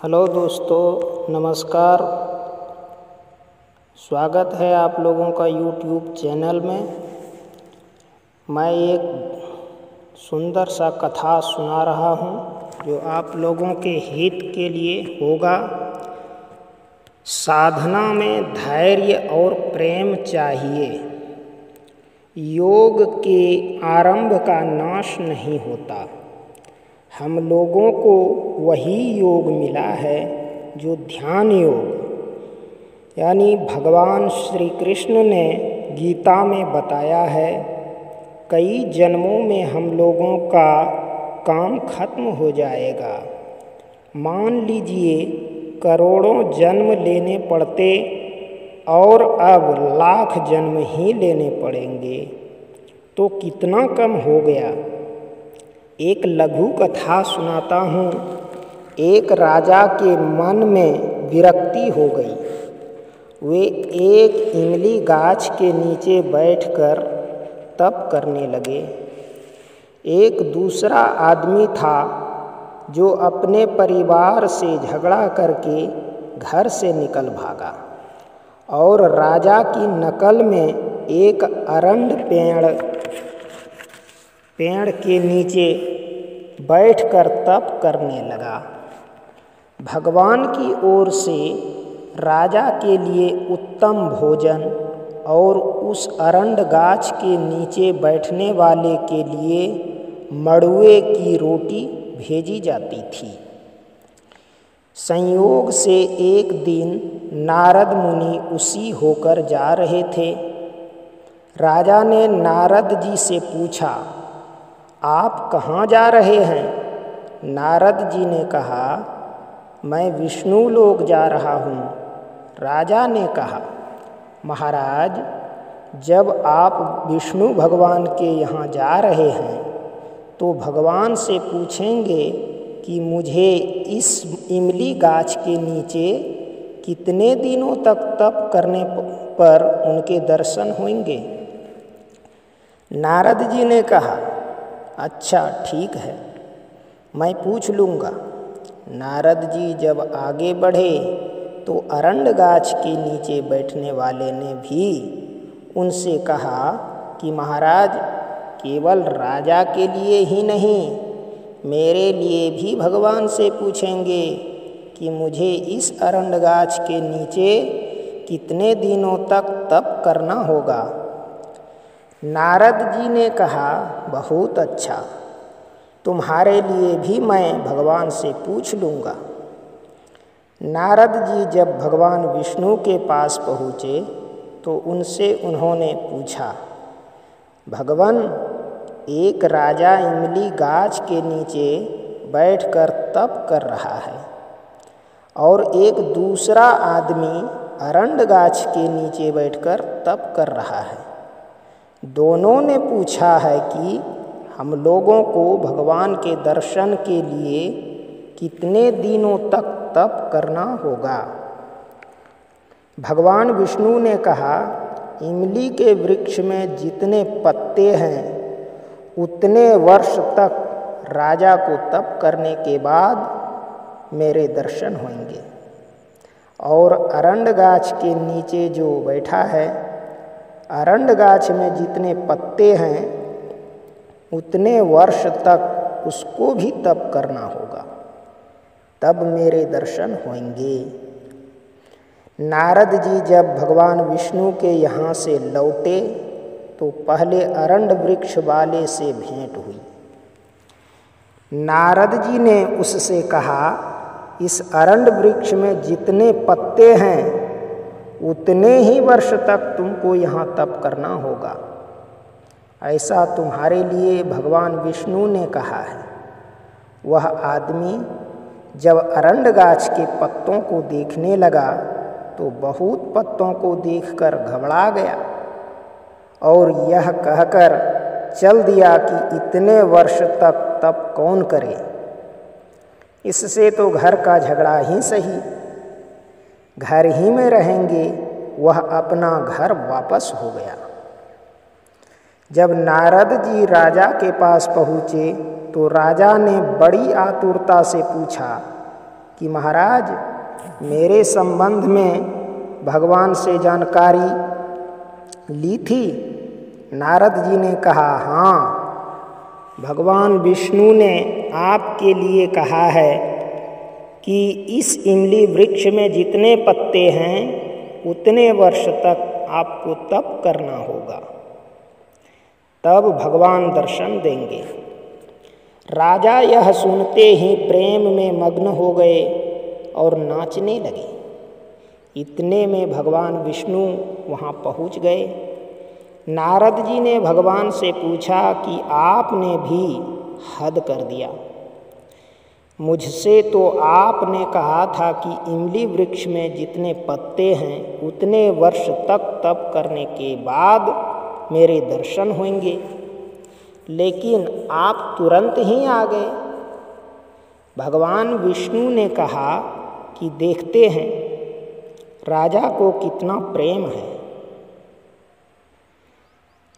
Hello दोस्तों, नमस्कार। स्वागत है आप लोगों का यूट्यूब चैनल में। मैं एक सुंदर सा कथा सुना रहा हूँ जो आप लोगों के हित के लिए होगा। साधना में धैर्य और प्रेम चाहिए। योग के आरंभ का नाश नहीं होता। हम लोगों को वही योग मिला है जो ध्यान योग, यानी भगवान श्री कृष्ण ने गीता में बताया है। कई जन्मों में हम लोगों का काम खत्म हो जाएगा। मान लीजिए करोड़ों जन्म लेने पड़ते और अब लाख जन्म ही लेने पड़ेंगे, तो कितना कम हो गया। एक लघु कथा सुनाता हूँ। एक राजा के मन में विरक्ति हो गई। वे एक इमली गाछ के नीचे बैठकर तप करने लगे। एक दूसरा आदमी था जो अपने परिवार से झगड़ा करके घर से निकल भागा और राजा की नकल में एक अरंड पेड़ के नीचे बैठकर तप करने लगा। भगवान की ओर से राजा के लिए उत्तम भोजन और उस अरंड गाछ के नीचे बैठने वाले के लिए मड़ुए की रोटी भेजी जाती थी। संयोग से एक दिन नारद मुनि उसी होकर जा रहे थे। राजा ने नारद जी से पूछा, आप कहाँ जा रहे हैं? नारद जी ने कहा, मैं विष्णु लोक जा रहा हूँ। राजा ने कहा, महाराज, जब आप विष्णु भगवान के यहाँ जा रहे हैं तो भगवान से पूछेंगे कि मुझे इस इमली गाछ के नीचे कितने दिनों तक तप करने पर उनके दर्शन होंगे। नारद जी ने कहा, अच्छा ठीक है, मैं पूछ लूँगा। नारद जी जब आगे बढ़े तो अरंड गाछ के नीचे बैठने वाले ने भी उनसे कहा कि महाराज, केवल राजा के लिए ही नहीं, मेरे लिए भी भगवान से पूछेंगे कि मुझे इस अरंड गाछ के नीचे कितने दिनों तक तप करना होगा। नारद जी ने कहा, बहुत अच्छा, तुम्हारे लिए भी मैं भगवान से पूछ लूँगा। नारद जी जब भगवान विष्णु के पास पहुँचे तो उनसे उन्होंने पूछा, भगवान, एक राजा इमली गाछ के नीचे बैठकर तप कर रहा है और एक दूसरा आदमी अरंड गाछ के नीचे बैठकर तप कर रहा है। दोनों ने पूछा है कि हम लोगों को भगवान के दर्शन के लिए कितने दिनों तक तप करना होगा। भगवान विष्णु ने कहा, इमली के वृक्ष में जितने पत्ते हैं उतने वर्ष तक राजा को तप करने के बाद मेरे दर्शन होंगे, और अरंड गाछ के नीचे जो बैठा है, अरंड गाछ में जितने पत्ते हैं उतने वर्ष तक उसको भी तप करना होगा, तब मेरे दर्शन होंगे। नारद जी जब भगवान विष्णु के यहाँ से लौटे तो पहले अरंड वृक्ष वाले से भेंट हुई। नारद जी ने उससे कहा, इस अरंड वृक्ष में जितने पत्ते हैं उतने ही वर्ष तक तुमको यहाँ तप करना होगा। ऐसा तुम्हारे लिए भगवान विष्णु ने कहा है। वह आदमी जब अरंड गाछ के पत्तों को देखने लगा तो बहुत पत्तों को देखकर घबरा गया और यह कहकर चल दिया कि इतने वर्ष तक तप कौन करे, इससे तो घर का झगड़ा ही सही, घर ही में रहेंगे। वह अपना घर वापस हो गया। जब नारद जी राजा के पास पहुँचे तो राजा ने बड़ी आतुरता से पूछा, कि महाराज, मेरे संबंध में भगवान से जानकारी ली थी? नारद जी ने कहा, हाँ, भगवान विष्णु ने आपके लिए कहा है कि इस इमली वृक्ष में जितने पत्ते हैं उतने वर्ष तक आपको तप करना होगा, तब भगवान दर्शन देंगे। राजा यह सुनते ही प्रेम में मग्न हो गए और नाचने लगे। इतने में भगवान विष्णु वहाँ पहुँच गए। नारद जी ने भगवान से पूछा कि आपने भी हद कर दिया। मुझसे तो आपने कहा था कि इमली वृक्ष में जितने पत्ते हैं उतने वर्ष तक तप करने के बाद मेरे दर्शन होंगे, लेकिन आप तुरंत ही आ गए। भगवान विष्णु ने कहा कि देखते हैं राजा को कितना प्रेम है।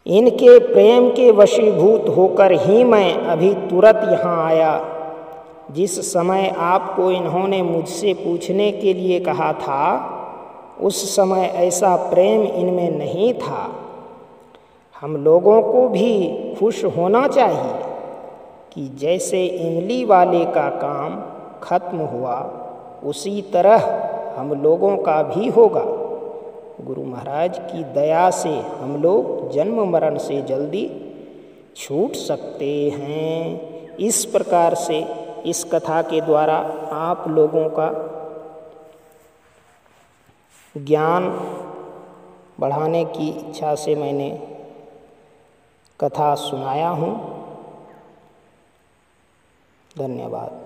इनके प्रेम के वशीभूत होकर ही मैं अभी तुरंत यहाँ आया। जिस समय आपको इन्होंने मुझसे पूछने के लिए कहा था, उस समय ऐसा प्रेम इनमें नहीं था। हम लोगों को भी खुश होना चाहिए कि जैसे इमली वाले का काम खत्म हुआ, उसी तरह हम लोगों का भी होगा। गुरु महाराज की दया से हम लोग जन्म मरण से जल्दी छूट सकते हैं। इस प्रकार से इस कथा के द्वारा आप लोगों का ज्ञान बढ़ाने की इच्छा से मैंने कथा सुनाया हूँ। धन्यवाद।